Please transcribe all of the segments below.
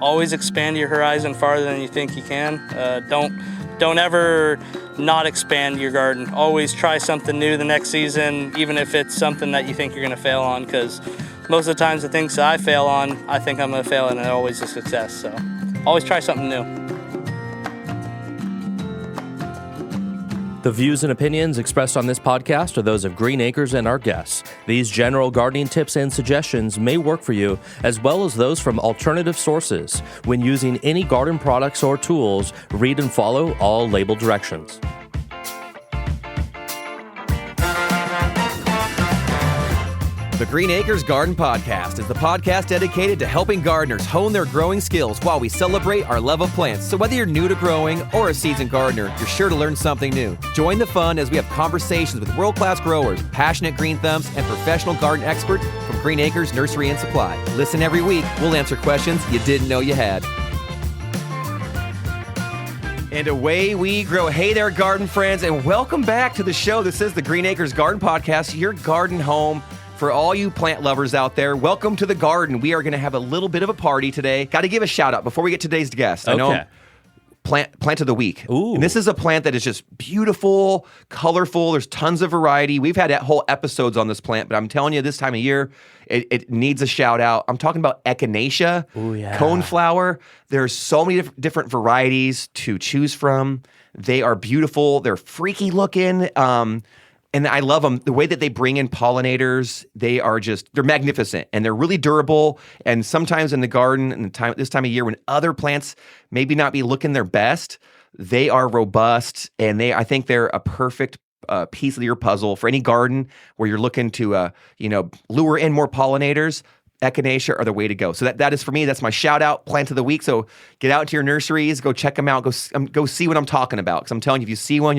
always expand your horizon farther than you think you can. Don't ever not expand your garden. Always try something new the next season, even if it's something that you think you're going to fail on, because most of the times the things that I fail on, I think I'm going to fail, and it's always a success. So always try something new. The views and opinions expressed on this podcast are those of Green Acres and our guests. These general gardening tips and suggestions may work for you, as well as those from alternative sources. When using any garden products or tools, read and follow all label directions. The Green Acres Garden Podcast is the podcast dedicated to helping gardeners hone their growing skills while we celebrate our love of plants. So whether you're new to growing or a seasoned gardener, you're sure to learn something new. Join the fun as we have conversations with world-class growers, passionate green thumbs, and professional garden experts from Green Acres Nursery and Supply. Listen every week. We'll answer questions you didn't know you had. And away we grow. Hey there, garden friends, and welcome back to the show. This is the Green Acres Garden Podcast, your garden home. For all you plant lovers out there, welcome to the garden. We are going to have a little bit of a party today. Got to give a shout out before we get to today's guest. I know plant of the week. Ooh. And this is a plant that is just beautiful, colorful. There's tons of variety. We've had whole episodes on this plant, but I'm telling you, this time of year, it needs a shout out. I'm talking about echinacea, coneflower. There's so many different varieties to choose from. They are beautiful. They're freaky looking. And I love them. The way that they bring in pollinators, they're magnificent, and they're really durable. And sometimes in the garden, this time of year, when other plants maybe not be looking their best, they are robust, and I think they're a perfect piece of your puzzle for any garden where you're looking to lure in more pollinators. Echinacea are the way to go. So that is for me. That's my shout out plant of the week. So get out into your nurseries, go check them out, go see what I'm talking about. Because I'm telling you, if you see one,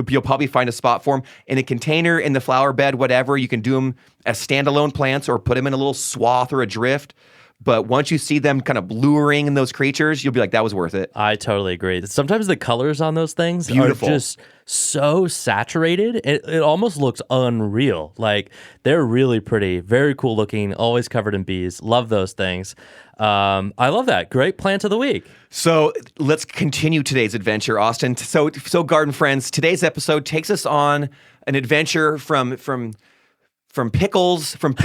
You'll probably find a spot for them in a container, in the flower bed, whatever. You can do them as standalone plants or put them in a little swath or a drift. But once you see them kind of luring in those creatures, you'll be like, that was worth it. I totally agree. Sometimes the colors on those things Beautiful. are just so saturated. It almost looks unreal. Like, they're really pretty, very cool looking, always covered in bees. Love those things. I love that. Great plant of the week. So let's continue today's adventure, Austin. So garden friends, today's episode takes us on an adventure from pickles, from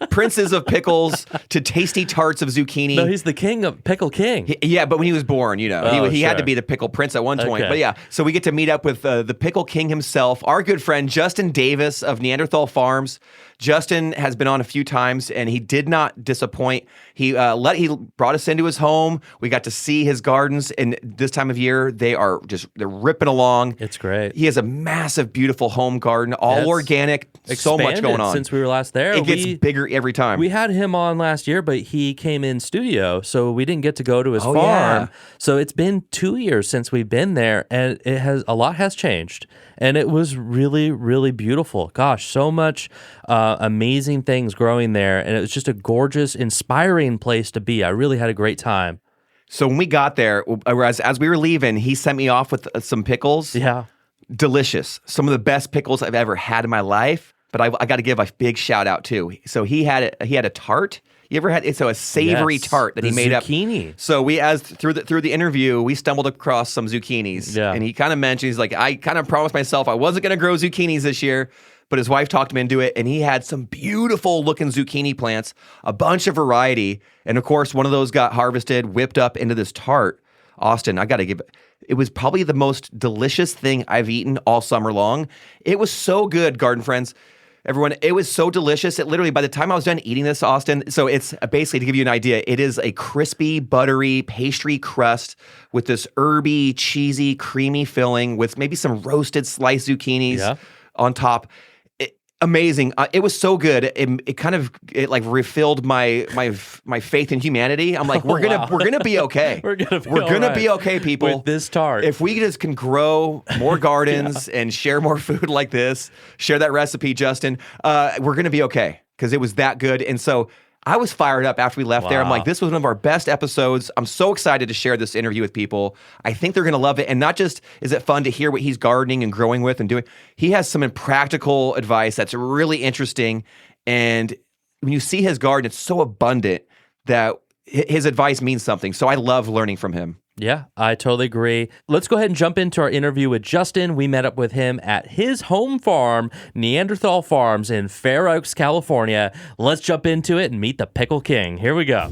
princes of pickles to tasty tarts of zucchini. No, he's the pickle king. But when he was born, he had to be the pickle prince at one point. Okay. But yeah, so we get to meet up with the pickle king himself, our good friend Justin Davis of Neanderthal Farms. Justin has been on a few times, and he did not disappoint. He brought us into his home. We got to see his gardens, and this time of year, they're ripping along. It's great. He has a massive, beautiful home garden, all organic. So much going on since we were last there. It gets bigger every time. We had him on last year, but he came in studio, so we didn't get to go to his farm. Yeah. So it's been 2 years since we've been there, and a lot has changed. And it was really, really beautiful. Gosh, so much amazing things growing there, and it was just a gorgeous, inspiring place to be. I really had a great time. So when we got there, as we were leaving, he sent me off with some pickles. Yeah. Delicious. Some of the best pickles I've ever had in my life. But I got to give a big shout out too. So he had a tart. You ever had a savory tart that he made zucchini. Up? So through the interview, we stumbled across some zucchinis. Yeah. And he kind of mentioned, he's like, I kind of promised myself I wasn't going to grow zucchinis this year, but his wife talked him into it, and he had some beautiful looking zucchini plants, a bunch of variety, and of course one of those got harvested, whipped up into this tart. Austin, I got to give it was probably the most delicious thing I've eaten all summer long. It was so good, garden friends. Everyone, it was so delicious. It literally, by the time I was done eating this, Austin, so it's basically, to give you an idea, it is a crispy, buttery pastry crust with this herby, cheesy, creamy filling with maybe some roasted sliced zucchinis on top. Amazing. It was so good. It like refilled my faith in humanity. I'm like, we're gonna be okay. We're gonna be okay, people. With this tart. If we just can grow more gardens and share more food like this, share that recipe, Justin, we're gonna be okay, because it was that good. And so I was fired up after we left there. I'm like, this was one of our best episodes. I'm so excited to share this interview with people. I think they're going to love it. And not just is it fun to hear what he's gardening and growing with and doing, he has some practical advice that's really interesting. And when you see his garden, it's so abundant that his advice means something. So I love learning from him. Yeah, I totally agree. Let's go ahead and jump into our interview with Justin. We met up with him at his home farm, Neanderthal Farms in Fair Oaks, California. Let's jump into it and meet the Pickle King. Here we go.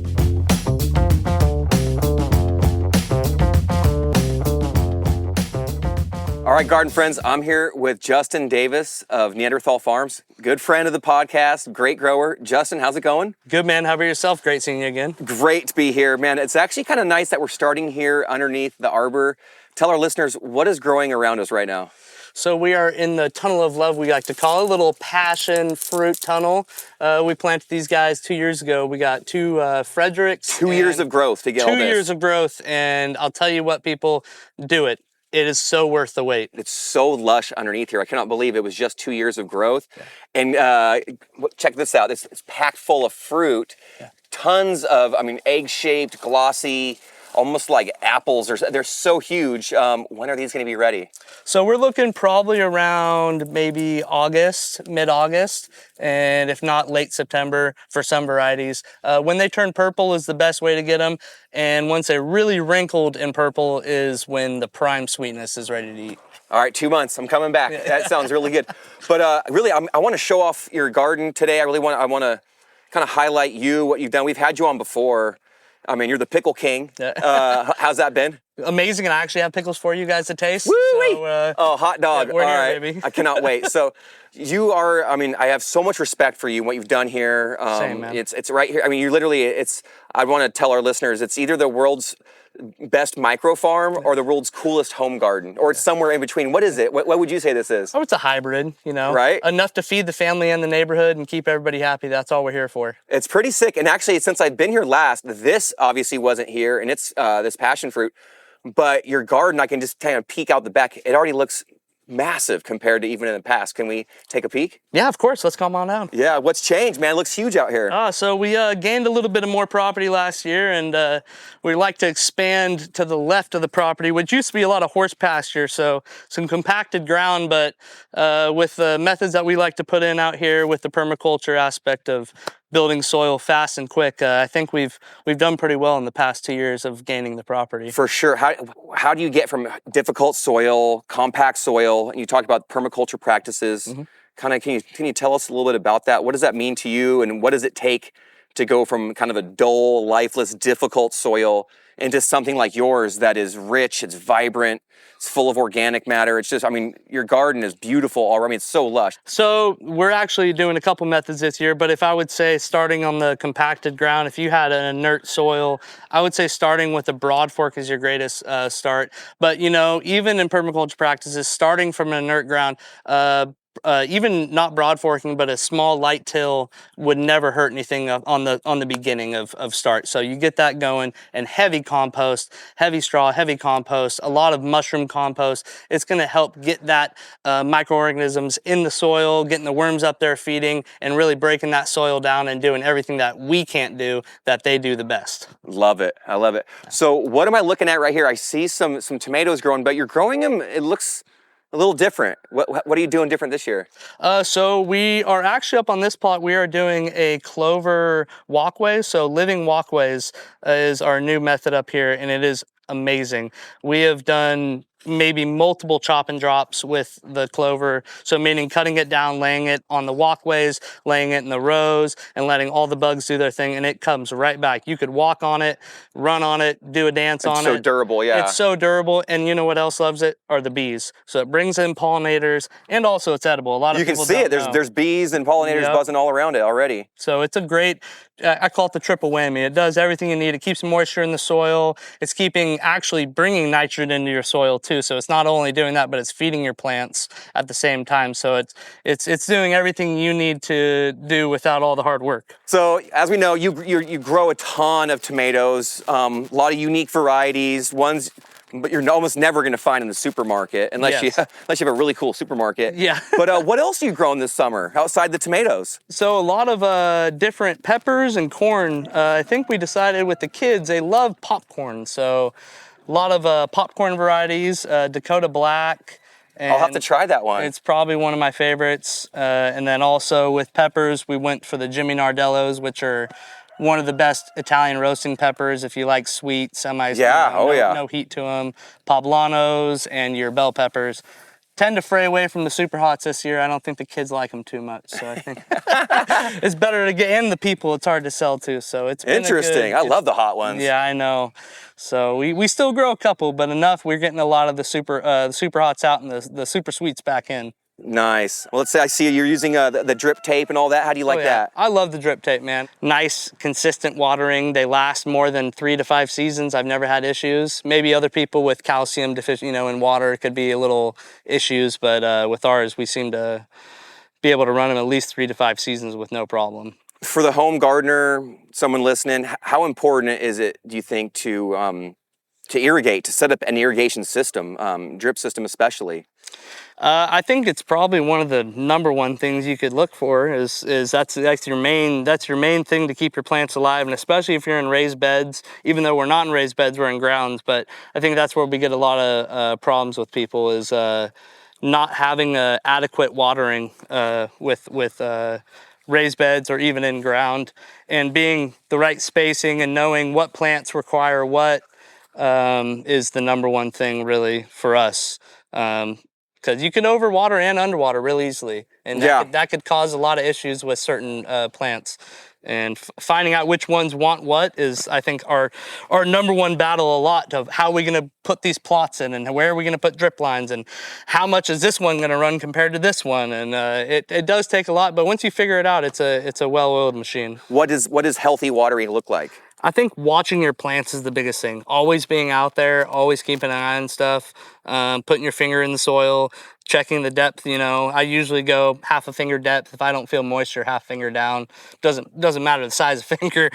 All right, garden friends, I'm here with Justin Davis of Neanderthal Farms. Good friend of the podcast, great grower. Justin, how's it going? Good, man. How about yourself? Great seeing you again. Great to be here, man. It's actually kind of nice that we're starting here underneath the arbor. Tell our listeners, what is growing around us right now? So we are in the tunnel of love, we like to call it, a little passion fruit tunnel. We planted these guys 2 years ago. We got two Fredericks. 2 years of growth to get all this. 2 years of growth, and I'll tell you what, people, do it. It is so worth the wait. It's so lush underneath here. I cannot believe it was just 2 years of growth. Yeah. And check this out. It's packed full of fruit. Yeah. Tons of, egg-shaped, glossy, almost like apples. They're so huge. When are these going to be ready? So we're looking probably around maybe August, mid-August, and if not late September for some varieties. When they turn purple is the best way to get them. And once they're really wrinkled in purple is when the prime sweetness is ready to eat. All right, 2 months. I'm coming back. That sounds really good. But really, I want to show off your garden today. I want to kind of highlight you, what you've done. We've had you on before. You're the Pickle King. How's that been? Amazing, and I actually have pickles for you guys to taste. Woo-wee! So, hot dog. Yeah, we're all here, right. baby. I cannot wait. So you are, I have so much respect for you and what you've done here. Same, man. It's right here. You literally, I want to tell our listeners, it's either the world's best micro farm or the world's coolest home garden, or it's somewhere in between. What is it? What would you say this is? Oh, it's a hybrid, Right? Enough to feed the family and the neighborhood and keep everybody happy. That's all we're here for. It's pretty sick. And actually, since I've been here last, this obviously wasn't here, and it's this passion fruit. But your garden, I can just kind of peek out the back. It already looks massive compared to even in the past. Can we take a peek? Yeah, of course. Let's come on down. Yeah, what's changed, man? It looks huge out here. So we gained a little bit of more property last year, and we like to expand to the left of the property, which used to be a lot of horse pasture, so some compacted ground, but with the methods that we like to put in out here with the permaculture aspect of building soil fast and quick, I think we've done pretty well in the past 2 years of gaining the property. For sure. How do you get from difficult soil, compact soil, and you talked about permaculture practices, kind of can you tell us a little bit about that? What does that mean to you, and what does it take to go from kind of a dull, lifeless, difficult soil into something like yours that is rich, it's vibrant, it's full of organic matter. It's just, your garden is beautiful already. It's so lush. So we're actually doing a couple methods this year, but if I would say starting on the compacted ground, if you had an inert soil, I would say starting with a broad fork is your greatest start. But even in permaculture practices, starting from an inert ground, even not broad forking, but a small light till would never hurt anything on the beginning of start. So you get that going, and heavy compost, heavy straw, heavy compost, a lot of mushroom compost. It's going to help get that microorganisms in the soil, getting the worms up there feeding, and really breaking that soil down and doing everything that we can't do that they do the best. Love it. I love it. So what am I looking at right here? I see some tomatoes growing, but you're growing them, it looks a little different. What are you doing different this year? So we are actually up on this plot. We are doing a clover walkway. So living walkways is our new method up here, and it is amazing. We have done maybe multiple chop and drops with the clover. So meaning cutting it down, laying it on the walkways, laying it in the rows, and letting all the bugs do their thing, and it comes right back. You could walk on it, run on it, do a dance on it. It's so durable, yeah. It's so durable, and you know what else loves it? Are the bees. So it brings in pollinators, and also it's edible. A lot of people You can see don't it. There's bees and pollinators buzzing all around it already. So it's a great, I call it the triple whammy. It does everything you need. It keeps moisture in the soil. It's actually bringing nitrogen into your soil too. So it's not only doing that, but it's feeding your plants at the same time. So it's doing everything you need to do without all the hard work. So as we know, you grow a ton of tomatoes, a lot of unique varieties, ones but you're almost never going to find in the supermarket unless you have a really cool supermarket. Yeah. But what else are you growing this summer outside the tomatoes? So a lot of different peppers and corn. I think we decided with the kids, they love popcorn. So a lot of popcorn varieties, Dakota Black. I'll have to try that one. It's probably one of my favorites. And then also with peppers, we went for the Jimmy Nardellos, which are one of the best Italian roasting peppers if you like sweet, Yeah, no heat to them. Poblanos and your bell peppers tend to fray away from the super hots this year. I don't think the kids like them too much, so I think it's better to get in the people. It's hard to sell to, so it's been interesting. I love the hot ones. Yeah, I know. So we still grow a couple, but enough. We're getting a lot of the super hots out and the super sweets back in. Nice. Well, let's say I see you're using the drip tape and all that. How do you like that? I love the drip tape, man. Nice, consistent watering. They last more than 3 to 5 seasons. I've never had issues. Maybe other people with calcium deficient, in water could be a little issues, but with ours, we seem to be able to run them at least 3 to 5 seasons with no problem. For the home gardener, someone listening, how important is it, do you think, to irrigate, to set up an irrigation system, drip system especially? I think it's probably one of the number one things you could look for is that's your main thing to keep your plants alive, and especially if you're in raised beds. Even though we're not in raised beds, we're in grounds, but I think that's where we get a lot of problems with people is not having adequate watering with raised beds or even in ground, and being the right spacing and knowing what plants require what is the number one thing really for us. Because you can overwater and underwater real easily, and that could cause a lot of issues with certain plants. And finding out which ones want what is, I think, our number one battle a lot of how are we going to put these plots in, and where are we going to put drip lines, and how much is this one going to run compared to this one. And it does take a lot, but once you figure it out, it's a well-oiled machine. What does healthy watering look like? I think watching your plants is the biggest thing. Always being out there, always keeping an eye on stuff, putting your finger in the soil, checking the depth. I usually go half a finger depth. If I don't feel moisture, half finger down. Doesn't matter the size of finger,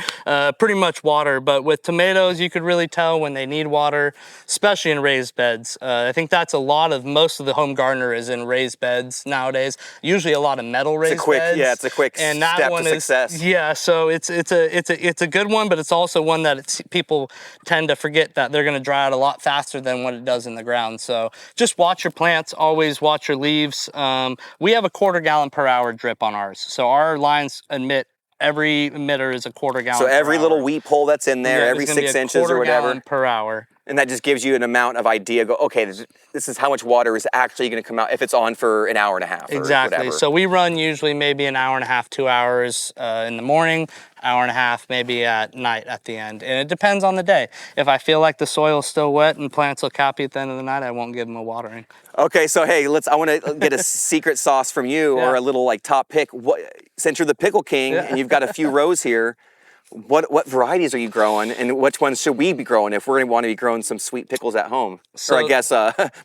pretty much water. But with tomatoes, you could really tell when they need water, especially in raised beds. I think that's most of the home gardener is in raised beds nowadays. Usually a lot of metal raised beds. Yeah, it's a quick and that step one to success. Yeah, so it's a good one, but it's also one that people tend to forget that they're going to dry out a lot faster than what it does in the ground. So just watch your plants, always watch your leaves. We have a 1/4 gallon per hour drip on ours. So our lines every emitter is a 1/4 gallon So every per little hour. wheat pole that's in there, every 6 inches or whatever. 1/4 gallon per hour. And that just gives you an amount of idea. Go, okay, this is how much water is actually going to come out if it's on for an hour and a half. Exactly. Or whatever. So we run usually maybe an hour and a half, 2 hours in the morning, hour and a half maybe at night at the end. And it depends on the day. If I feel like the soil's still wet and plants look happy at the end of the night, I won't give them a watering. Okay, so hey, I want to get a secret sauce from you or a little top pick. Since you're the pickle king and you've got a few rows here, what varieties are you growing, and which ones should we be growing if we're going to want to be growing some sweet pickles at home? So, or I guess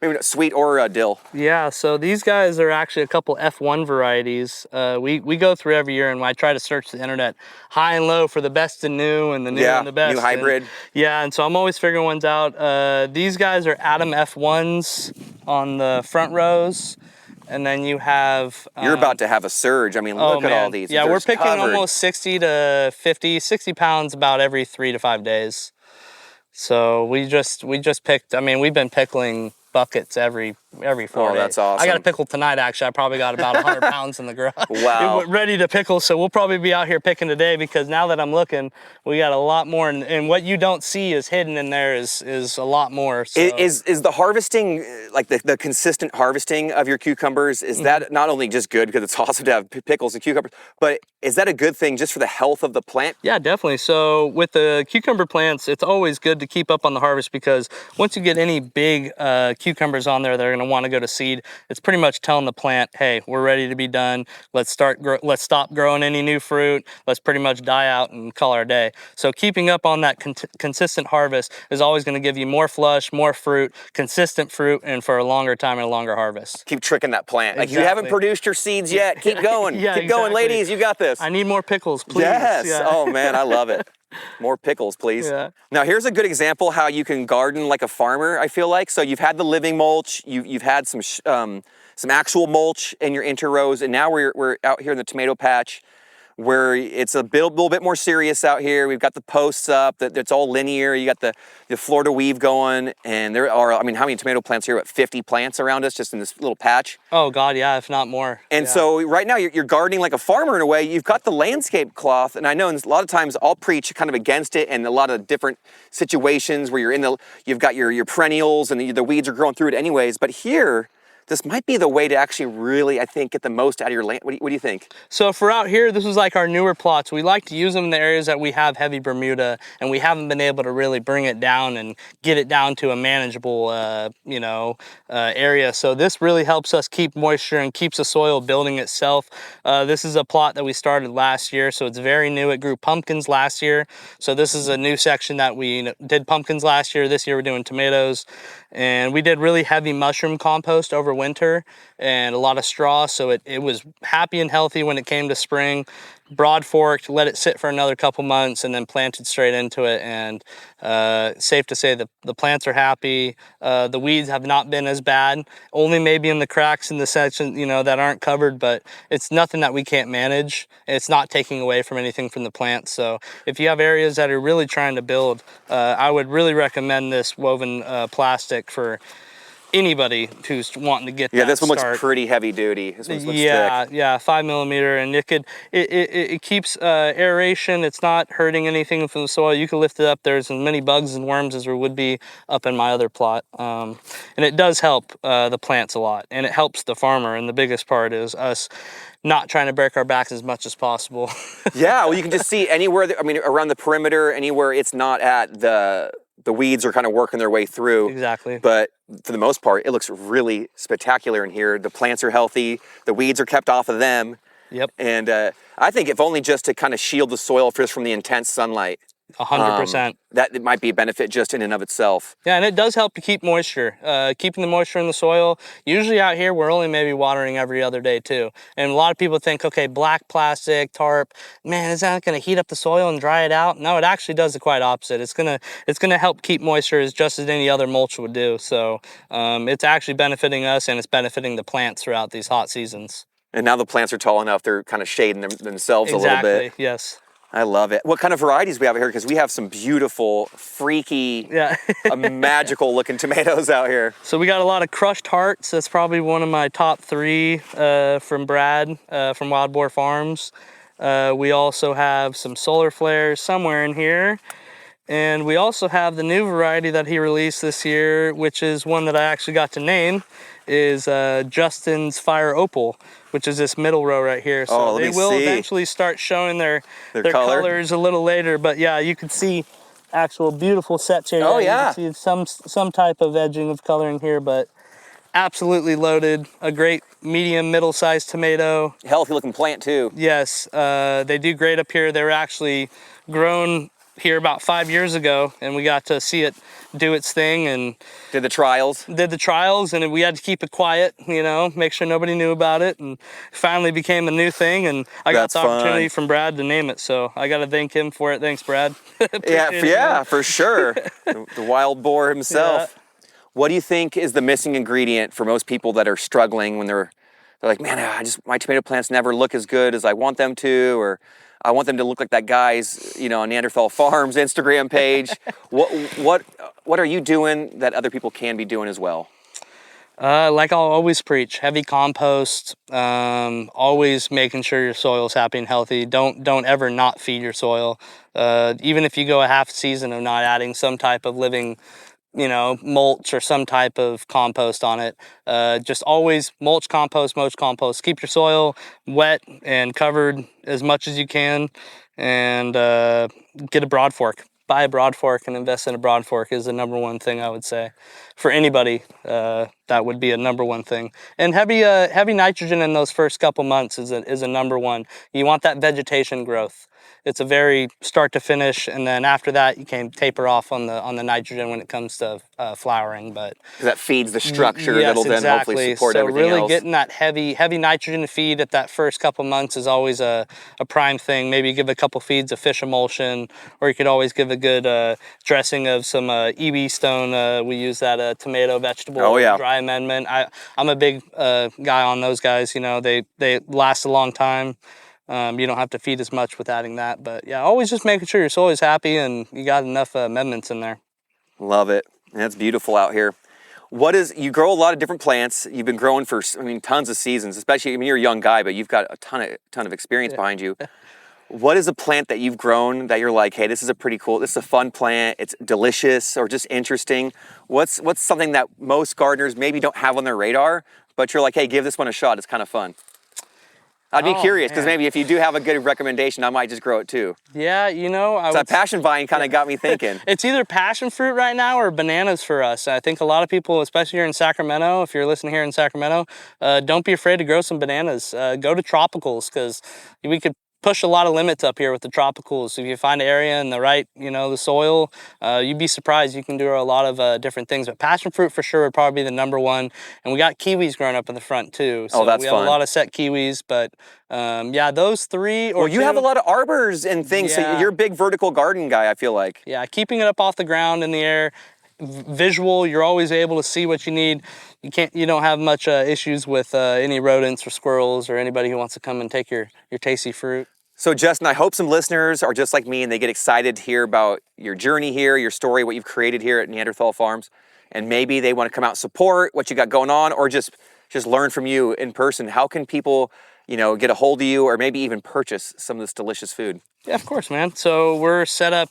maybe not sweet or dill. Yeah, so these guys are actually a couple F1 varieties. We go through every year, and I try to search the internet high and low for the best and new and the new and the best. New hybrid. And so I'm always figuring ones out. These guys are Adam F1s on the front rows. And then you have... You're about to have a surge. I mean, look at all these. Yeah, we're picking covered. almost 60 to 50, 60 pounds about every 3 to 5 days. So we just picked, we've been pickling buckets every 4 days. Oh, that's awesome. I got a pickle tonight, actually. I probably got about 100 pounds in the garage. Wow. Ready to pickle, so we'll probably be out here picking today because now that I'm looking, we got a lot more. And what you don't see is hidden in there is a lot more. So. Is the harvesting, like the consistent harvesting of your cucumbers, is that not only just good because it's awesome to have pickles and cucumbers, but is that a good thing just for the health of the plant? Yeah, definitely. So with the cucumber plants, it's always good to keep up on the harvest because once you get any big cucumbers on there, they're going to want to go to seed. It's pretty much telling the plant, hey, we're ready to be done. Let's stop growing any new fruit. Let's pretty much die out and call our day. So keeping up on that consistent harvest is always going to give you more flush, more fruit, consistent fruit, and for a longer time and a longer harvest. Keep tricking that plant. Exactly. Like, you haven't produced your seeds yet. Keep going. Keep going, ladies. You got this. I need more pickles, please. Yes. Yeah. Oh, man, I love it. More pickles, please. Yeah. Now, here's a good example how you can garden like a farmer, I feel like. So you've had the living mulch, you've had some actual mulch in your interrows, and now we're out here in the tomato patch. where it's a little bit more serious out here. We've got the posts up, that's all linear. You got the Florida weave going, and there are, I mean, how many tomato plants here? What, 50 plants around us just in this little patch? Oh God, yeah, if not more. And so right now you're gardening like a farmer in a way. You've got the landscape cloth, and I know a lot of times I'll preach kind of against it in a lot of different situations where you've got your perennials and the weeds are growing through it anyways. But here, this might be the way to actually really, I think, get the most out of your land. What do you think? So for out here, this is like our newer plots. We like to use them in the areas that we have heavy Bermuda, and we haven't been able to really bring it down and get it down to a manageable, area. So this really helps us keep moisture and keeps the soil building itself. This is a plot that we started last year, so it's very new. It grew pumpkins last year. So this is a new section that we did pumpkins last year. This year we're doing tomatoes. And we did really heavy mushroom compost over winter and a lot of straw, so it was happy and healthy when it came to spring. Broad forked, let it sit for another couple months, and then planted straight into it. And safe to say the plants are happy. The weeds have not been as bad, only maybe in the cracks in the section that aren't covered, but it's nothing that we can't manage. It's not taking away from anything from the plants. So if you have areas that are really trying to build, I would really recommend this woven plastic for anybody who's wanting to get this one looks pretty heavy duty. This one looks thick. Yeah, 5 millimeter, and it keeps aeration. It's not hurting anything from the soil. You can lift it up. There's as many bugs and worms as there would be up in my other plot, and it does help the plants a lot, and it helps the farmer. And the biggest part is us not trying to break our backs as much as possible. Yeah, well, you can just see anywhere. Around the perimeter, anywhere it's not at the weeds are kind of working their way through. Exactly. But for the most part, it looks really spectacular in here. The plants are healthy. The weeds are kept off of them. Yep. And I think if only just to kind of shield the soil just from the intense sunlight. 100%. That it might be a benefit just in and of itself. Yeah, and it does help to keep moisture, keeping the moisture in the soil. Usually out here, we're only maybe watering every other day too. And a lot of people think, okay, black plastic, tarp, man, is that gonna heat up the soil and dry it out? No, it actually does the quite opposite. It's gonna help keep moisture just as any other mulch would do. So it's actually benefiting us, and it's benefiting the plants throughout these hot seasons. And now the plants are tall enough, they're kind of shading themselves a little bit. Exactly, yes. I love it. What kind of varieties we have here? Because we have some beautiful, freaky, magical looking tomatoes out here. So we got a lot of crushed hearts. That's probably one of my top 3 from Brad from Wild Boar Farms. We also have some solar flares somewhere in here. And we also have the new variety that he released this year, which is one that I actually got to name, is Justin's Fire Opal, which is this middle row right here. So they will eventually start showing their colors a little later. But yeah, you can see actual beautiful sets here. Oh yeah. You can see some type of edging of coloring here, but absolutely loaded. A great medium, middle-sized tomato. Healthy looking plant too. Yes, they do great up here. They were actually grown here about 5 years ago, and we got to see it do its thing and did the trials, and we had to keep it quiet, make sure nobody knew about it, and finally became a new thing. And I got the opportunity from Brad to name it, so I got to thank him for it. Thanks, Brad. yeah, for sure. The wild boar himself. Yeah. What do you think is the missing ingredient for most people that are struggling when they're like, man, my tomato plants never look as good as I want them to, or I want them to look like that guy's, on Neanderthal Farms Instagram page. What are you doing that other people can be doing as well? Like I'll always preach, heavy compost, always making sure your soil's happy and healthy. Don't ever not feed your soil. Even if you go a half season of not adding some type of living, mulch or some type of compost on it. Just always mulch, compost. Keep your soil wet and covered as much as you can, and get a broad fork. Buy a broad fork and invest in a broad fork is the number one thing I would say. For anybody, that would be a number one thing. And heavy nitrogen in those first couple months is a number one. You want that vegetation growth. It's a very start to finish, and then after that you can taper off on the nitrogen when it comes to flowering. But that feeds the structure, that'll then hopefully support everything else. So really getting that heavy nitrogen feed at that first couple months is always a prime thing. Maybe give a couple feeds of fish emulsion, or you could always give a good dressing of some EB stone. We use that tomato vegetable dry amendment. I'm a big guy on those guys. They last a long time. You don't have to feed as much with adding that. But yeah, always just making sure your soil is happy and you got enough amendments in there. Love it. That's beautiful out here. You grow a lot of different plants. You've been growing for, tons of seasons, especially, you're a young guy, but you've got a ton of experience behind you. What is a plant that you've grown that you're like, hey, this is a fun plant, it's delicious or just interesting? What's something that most gardeners maybe don't have on their radar, but you're like, hey, give this one a shot, it's kind of fun? I'd be curious, because maybe if you do have a good recommendation, I might just grow it too. Yeah, that passion vine kind of got me thinking. It's either passion fruit right now or bananas for us. I think a lot of people, especially here in Sacramento, if you're listening here in Sacramento, don't be afraid to grow some bananas. Go to tropicals, because we could push a lot of limits up here with the tropicals. If you find an area in the right, the soil, you'd be surprised. You can do a lot of different things. But passion fruit for sure would probably be the number one. And we got kiwis growing up in the front too. So that's we have fun. a lot of set kiwis, but yeah, those three. Well, you have a lot of arbors and things. Yeah. So you're a big vertical garden guy, I feel like. Yeah, keeping it up off the ground in the air, visual, you're always able to see what you need. You don't have much issues with any rodents or squirrels or anybody who wants to come and take your tasty fruit. So Justin, I hope some listeners are just like me and they get excited to hear about your journey here, your story, what you've created here at Neanderthal Farms, and maybe they want to come out and support what you got going on, or just learn from you in person. How can people, get a hold of you, or maybe even purchase some of this delicious food? Yeah, of course, man. So we're set up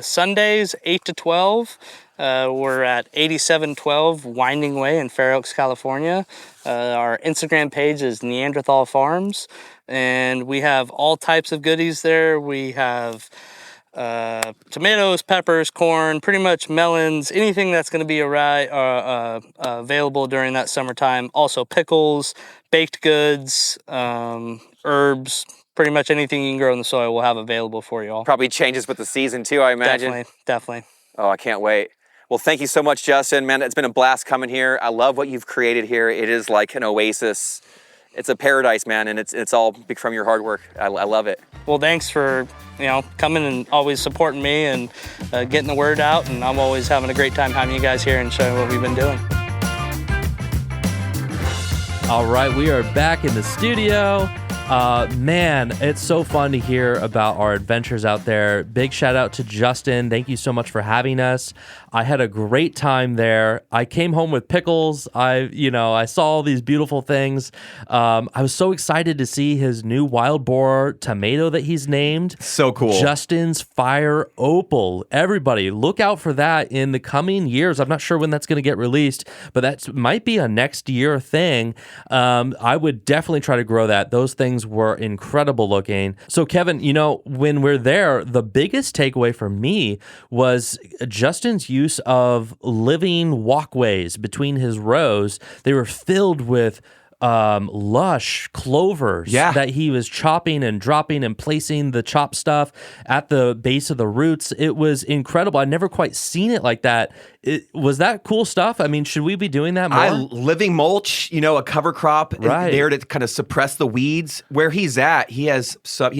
Sundays 8 to 12. We're at 8712 Winding Way in Fair Oaks, California. Our Instagram page is Neanderthal Farms, and we have all types of goodies there. We have tomatoes, peppers, corn, pretty much melons, anything that's going to be available during that summertime. Also pickles, baked goods, herbs, pretty much anything you can grow in the soil we'll have available for you all. Probably changes with the season too, I imagine. Definitely. Oh, I can't wait. Well, thank you so much, Justin. Man, it's been a blast coming here. I love what you've created here. It is like an oasis. It's a paradise, man, and it's all from your hard work. I love it. Well, thanks for coming and always supporting me and getting the word out. And I'm always having a great time having you guys here and showing what we've been doing. All right, we are back in the studio. Man, it's so fun to hear about our adventures out there. Big shout out to Justin. Thank you so much for having us. I had a great time there. I came home with pickles. I saw all these beautiful things. I was so excited to see his new Wild Boar tomato that he's named. So cool. Justin's Fire Opal. Everybody, look out for that in the coming years. I'm not sure when that's going to get released, but that might be a next year thing. I would definitely try to grow that. Those things were incredible looking. So Kevin, when we're there, the biggest takeaway for me was Justin's use of living walkways between his rows. They were filled with lush clovers that he was chopping and dropping and placing the chopped stuff at the base of the roots. It was incredible. I'd never quite seen it like that. Was that cool stuff? I mean, should we be doing that more? Living mulch, a cover crop there to kind of suppress the weeds. Where he's at, he's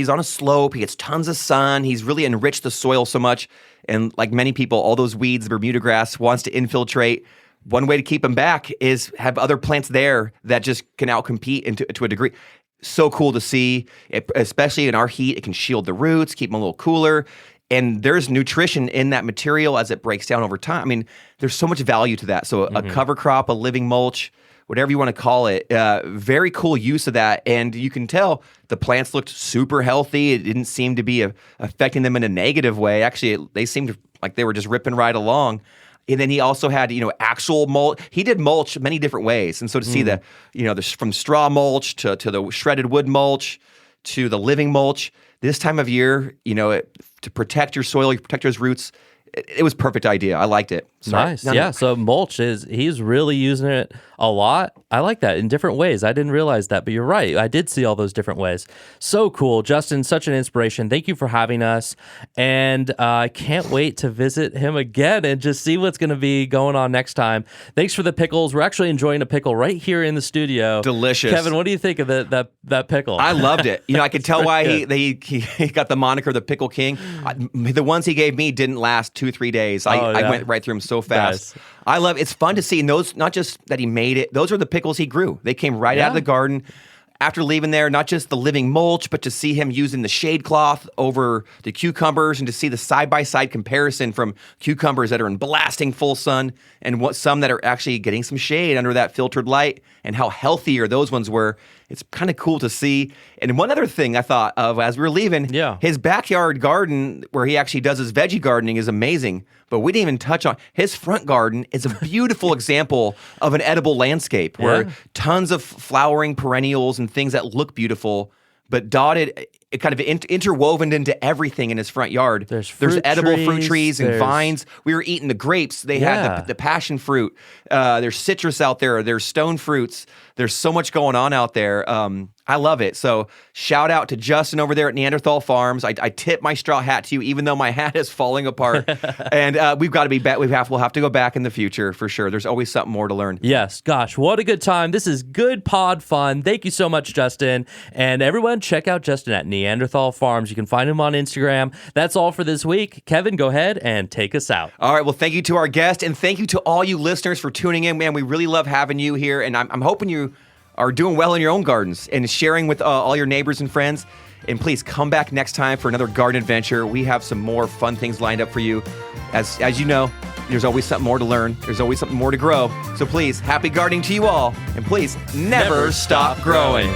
on a slope. He gets tons of sun. He's really enriched the soil so much. And like many people, all those weeds, Bermuda grass wants to infiltrate. One way to keep them back is have other plants there that just can outcompete to a degree. So cool to see, especially in our heat. It can shield the roots, keep them a little cooler. And there's nutrition in that material as it breaks down over time. I mean, there's so much value to that. So a cover crop, a living mulch, whatever you want to call it, very cool use of that. And you can tell the plants looked super healthy. It didn't seem to be affecting them in a negative way. Actually, they seemed like they were just ripping right along. And then he also had, actual mulch. He did mulch many different ways. And so to see from straw mulch to the shredded wood mulch to the living mulch, this time of year, to protect your soil, protect your roots, it was a perfect idea. I liked it. Nice. Yeah. So mulch he's really using it a lot. I like that in different ways. I didn't realize that, but you're right. I did see all those different ways. So cool. Justin, such an inspiration. Thank you for having us. And I can't wait to visit him again and just see what's going to be going on next time. Thanks for the pickles. We're actually enjoying a pickle right here in the studio. Delicious. Kevin, what do you think of that pickle? I loved it. I could tell why he got the moniker the Pickle King. The ones he gave me didn't last 2-3 days. I went right through them so fast. Nice. I love it's fun to see. And those, not just that he made it, those are the pickles he grew. They came right out of the garden. after leaving there, not just the living mulch, but to see him using the shade cloth over the cucumbers and to see the side-by-side comparison from cucumbers that are in blasting full sun and some that are actually getting some shade under that filtered light and how healthier those ones were. It's kind of cool to see. And one other thing I thought of as we were leaving, his backyard garden where he actually does his veggie gardening is amazing, but we didn't even touch on his front garden is a beautiful example of an edible landscape where tons of flowering perennials and things that look beautiful, but dotted, kind of interwoven into everything in his front yard. There's edible fruit trees and vines. We were eating the grapes. They had the passion fruit. There's citrus out there. There's stone fruits. There's so much going on out there. I love it. So shout out to Justin over there at Neanderthal Farms. I tip my straw hat to you, even though my hat is falling apart. And we've got to be back. We'll have to go back in the future for sure. There's always something more to learn. Yes. Gosh, what a good time. This is good pod fun. Thank you so much, Justin. And everyone, check out Justin at Neanderthal Farms. You can find him on Instagram. That's all for this week. Kevin, go ahead and take us out. All right. Well, thank you to our guest, and thank you to all you listeners for tuning in. Man, we really love having you here, and I'm hoping you are doing well in your own gardens and sharing with all your neighbors and friends. And please come back next time for another garden adventure. We have some more fun things lined up for you. As you know, there's always something more to learn. There's always something more to grow. So please, happy gardening to you all. And please, never stop growing.